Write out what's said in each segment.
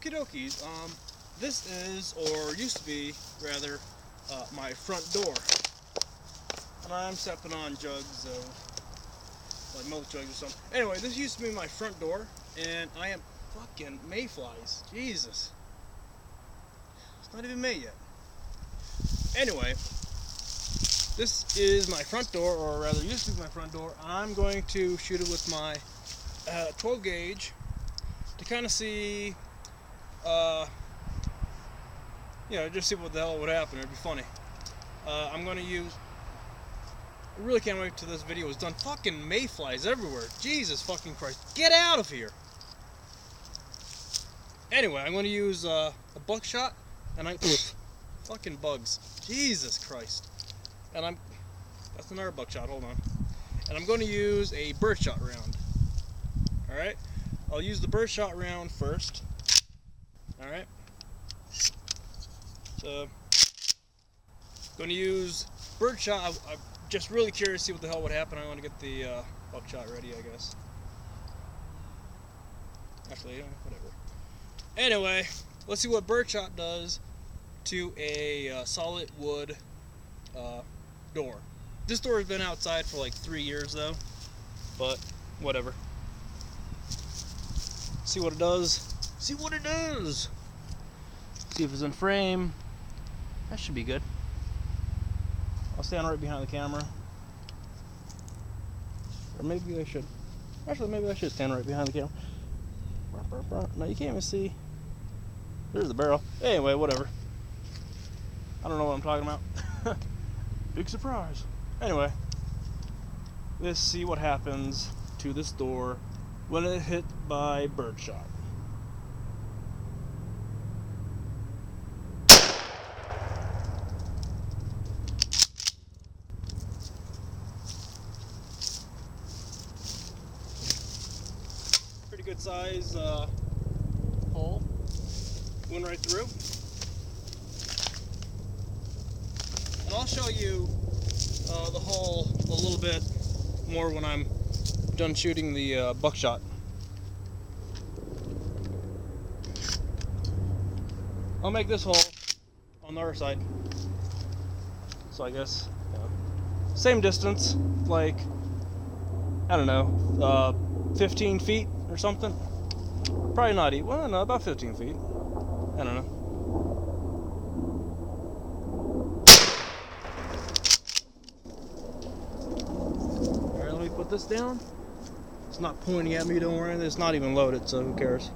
Okie dokies. This is, or used to be, rather, my front door. And I'm stepping on jugs of, like milk jugs or something. Anyway, this used to be my front door, and I am fucking mayflies. Jesus. It's not even May yet. Anyway, this is my front door, or rather used to be my front door. I'm going to shoot it with my 12 gauge to kind of see, just see what the hell would happen. It'd be funny. I'm going to use, I really can't wait till this video is done. Fucking mayflies everywhere. Jesus fucking Christ. Get out of here. Anyway, I'm going to use a buckshot, and fucking bugs. Jesus Christ. And that's another buckshot, hold on. And I'm going to use a birdshot round. Alright? I'll use the birdshot round first. Alright? So, going to use birdshot. I'm just really curious to see what the hell would happen. I want to get the buckshot ready, I guess. Actually, whatever. Anyway, let's see what birdshot does to a solid wood door. This door has been outside for like 3 years though, but whatever. See what it does. See what it does. See if it's in frame. That should be good. I'll stand right behind the camera. Or maybe I should. Actually, maybe I should stand right behind the camera. No, you can't even see. There's the barrel. Anyway, whatever. I don't know what I'm talking about. Big surprise. Anyway, let's see what happens to this door when it's hit by birdshot. Pretty good size hole. Went right through. And I'll show you the hole a little bit more when I'm done shooting the buckshot. I'll make this hole on the other side. So I guess, same distance, like, I don't know, 15 feet or something. Probably not, well, no, about 15 feet. I don't know. Put this down. It's not pointing at me, don't worry. It's not even loaded, so who cares.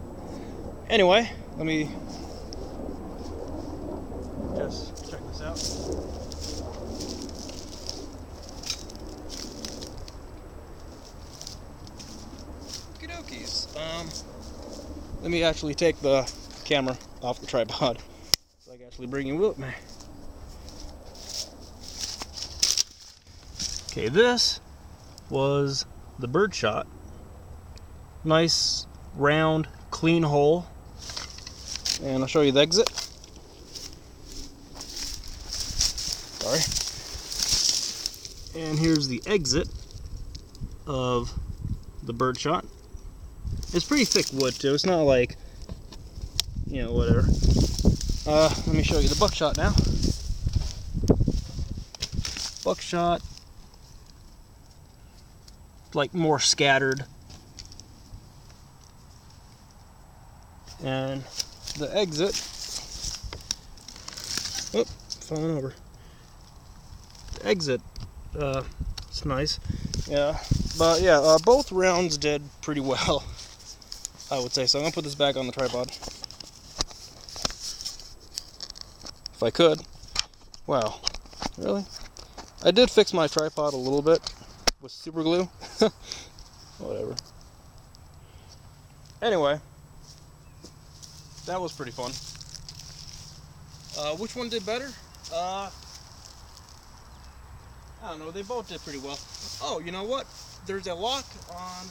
Anyway, let me just check this out. Okie dokies. Let me actually take the camera off the tripod so I can actually bring you with me. Okay, this was the birdshot. Nice, round, clean hole. And I'll show you the exit. Sorry. And here's the exit of the birdshot. It's pretty thick wood too. It's not like, whatever. Let me show you the buckshot now. Buckshot, like more scattered, and the exit, falling over. The exit, it's nice, yeah, but yeah, both rounds did pretty well, I would say. So I'm gonna put this back on the tripod, if I could. Wow, really? I did fix my tripod a little bit with super glue. Whatever. Anyway, that was pretty fun. Which one did better? I don't know. They both did pretty well. Oh, you know what? There's a lock on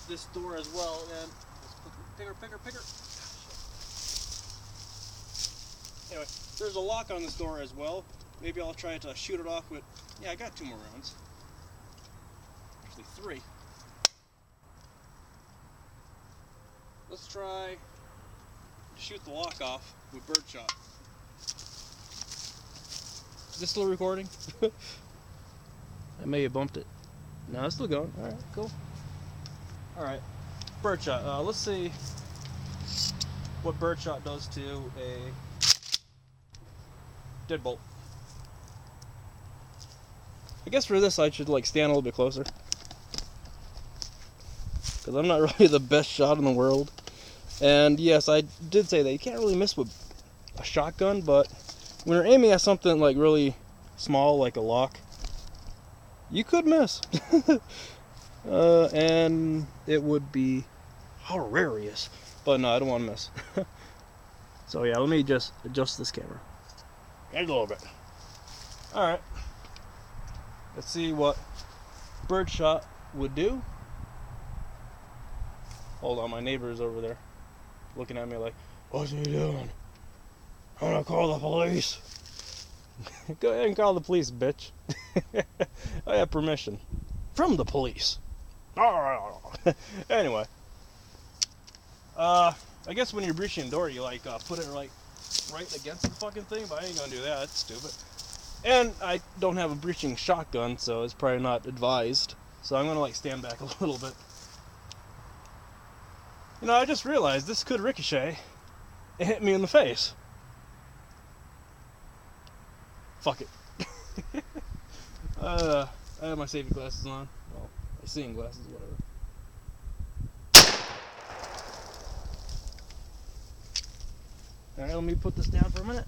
this door as well. And picker. Anyway, there's a lock on this door as well. Maybe I'll try to shoot it off with. Yeah, I got 2 more rounds. Actually 3. Let's try shoot the lock off with birdshot. Is this still recording? I may have bumped it. No, it's still going. Alright, cool. Alright, birdshot. Let's see what birdshot does to a deadbolt. I guess for this I should like stand a little bit closer, because I'm not really the best shot in the world. And yes, I did say that you can't really miss with a shotgun, but when you're aiming at something like really small, like a lock, you could miss. And it would be hilarious. But no, I don't want to miss. So yeah, let me just adjust this camera a little bit. Alright. Let's see what birdshot would do. Hold on, my neighbor's over there looking at me like, what's he doing? I'm gonna call the police. Go ahead and call the police, bitch. I have permission from the police. Anyway, I guess when you're breaching a door, you like put it like right against the fucking thing, but I ain't gonna do that. That's stupid. And I don't have a breaching shotgun, so it's probably not advised. So I'm gonna like stand back a little bit. You know, I just realized this could ricochet and hit me in the face. Fuck it. I have my safety glasses on. Well, my seeing glasses, whatever. Alright, let me put this down for a minute.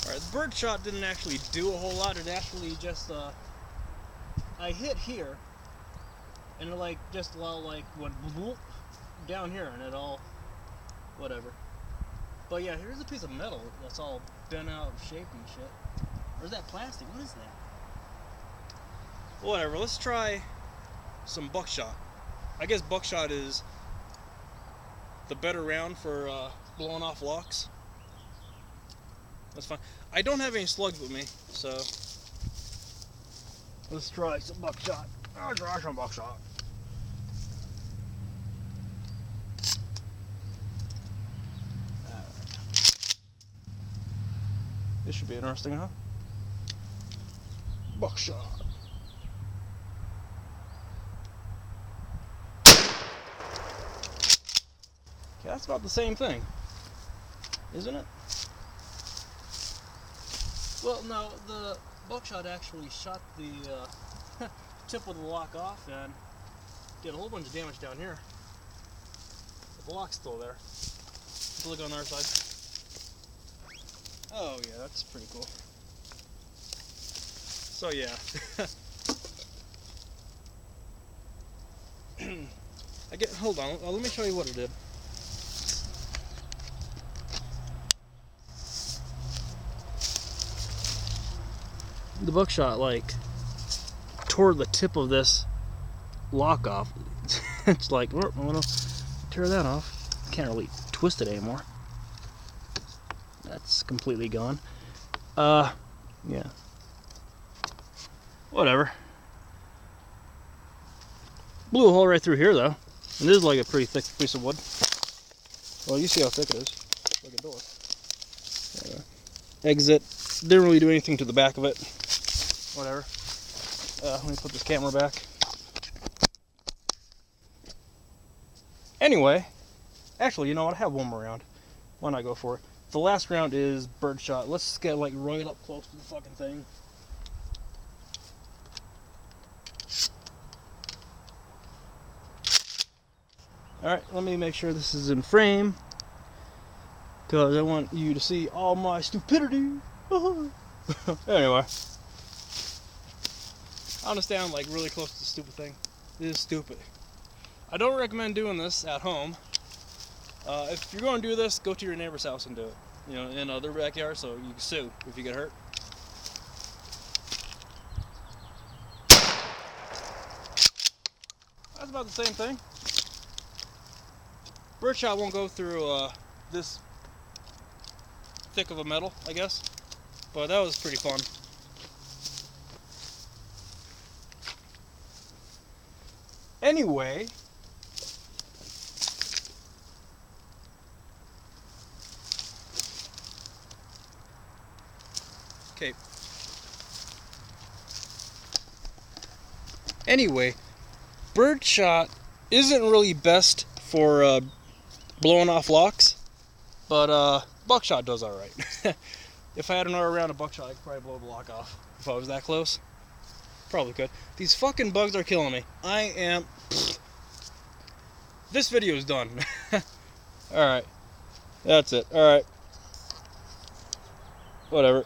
Alright, the birdshot didn't actually do a whole lot. It actually just, I hit here, and it like, just like went down here, and it all, whatever. But yeah, here's a piece of metal that's all bent out of shape and shit. Or is that plastic? What is that? Whatever, let's try some buckshot. I guess buckshot is the better round for blowing off locks. That's fine. I don't have any slugs with me, so let's try some buckshot. I'll try some buckshot. This should be interesting, huh? Buckshot. Okay, that's about the same thing, isn't it? Well, no, the buckshot actually shot the tip of the lock off and did a whole bunch of damage down here. But the lock's still there. Let's look on our side. Oh yeah, that's pretty cool. So yeah. Hold on, let me show you what it did. The buckshot like tore the tip of this lock off. It's like, oh, I'm gonna tear that off. Can't really twist it anymore. That's completely gone. Yeah. Whatever. Blew a hole right through here though. And this is like a pretty thick piece of wood. Well, you see how thick it is. Like a door. Exit. Didn't really do anything to the back of it. Whatever. Let me put this camera back. Anyway, actually, you know what? I have one more round. Why not go for it? The last round is birdshot. Let's get like right up close to the fucking thing. Alright, let me make sure this is in frame, because I want you to see all my stupidity. Anyway, I want to stand like really close to the stupid thing. This is stupid. I don't recommend doing this at home. If you're going to do this, go to your neighbor's house and do it. You know, in their backyard, so you can sue if you get hurt. That's about the same thing. Birdshot won't go through this thick of a metal, I guess. But that was pretty fun. Anyway, okay. Anyway, birdshot isn't really best for blowing off locks, but buckshot does all right. If I had another round of buckshot, I could probably blow the lock off. If I was that close, probably could. These fucking bugs are killing me. I am. This video is done. All right, that's it. All right, whatever.